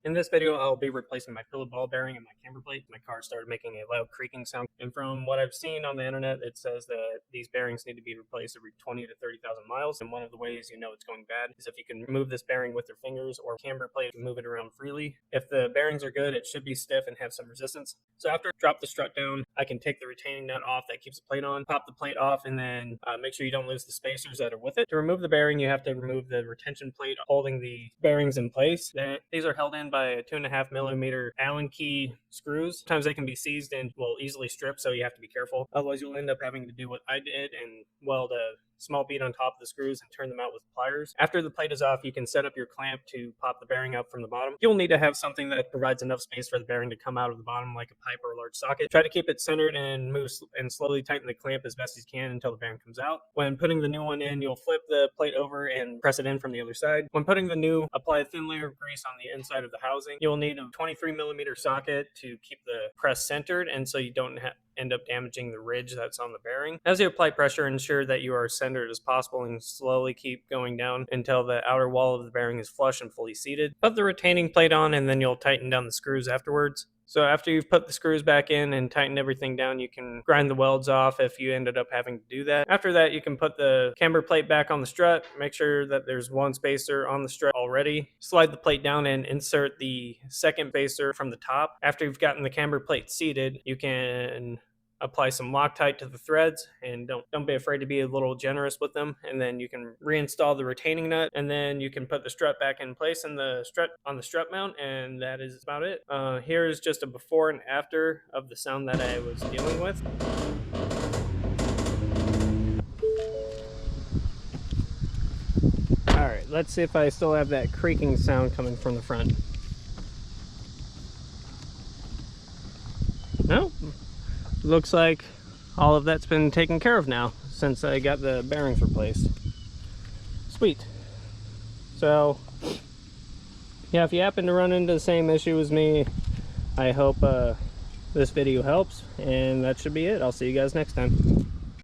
In this video, I'll be replacing my pillow ball bearing and my camber plate. My car started making a loud creaking sound. And from what I've seen on the internet, it says that these bearings need to be replaced every 20 to 30,000 miles. And one of the ways you know it's going bad is if you can move this bearing with your fingers or camber plate and move it around freely. If the bearings are good, it should be stiff and have some resistance. So after I drop the strut down, I can take the retaining nut off that keeps the plate on, pop the plate off, and then make sure you don't lose the spacers that are with it. To remove the bearing, you have to remove the retention plate holding the bearings in place. These are held in by a 2.5 millimeter Allen key screws. Sometimes they can be seized and will easily strip, so you have to be careful. Otherwise, you'll end up having to do what I did and weld a small bead on top of the screws and turn them out with pliers. After the plate is off, you can set up your clamp to pop the bearing out from the bottom. You'll need to have something that provides enough space for the bearing to come out of the bottom, like a pipe or a large socket. Try to keep it centered and slowly tighten the clamp as best as you can until the bearing comes out. When putting the new one in, you'll flip the plate over and press it in from the other side. When putting the new, apply a thin layer of grease on the inside of the housing. You'll need a 23 millimeter socket to keep the press centered, and so you don't end up damaging the ridge that's on the bearing. As you apply pressure, ensure that you are as centered as possible and slowly keep going down until the outer wall of the bearing is flush and fully seated. Put the retaining plate on, and then you'll tighten down the screws afterwards. So after you've put the screws back in and tightened everything down, you can grind the welds off if you ended up having to do that. After that, you can put the camber plate back on the strut. Make sure that there's one spacer on the strut already. Slide the plate down and insert the second spacer from the top. After you've gotten the camber plate seated, you can apply some Loctite to the threads, and don't be afraid to be a little generous with them. And then you can reinstall the retaining nut, and then you can put the strut back in place in the strut on the strut mount, and that is about it. Here is just a before and after of the sound that I was dealing with. All right, let's see if I still have that creaking sound coming from the front. No. Looks like all of that's been taken care of now since I got the bearings replaced. Sweet. So yeah, if you happen to run into the same issue as me, I hope this video helps, and that should be it. I'll see you guys next time.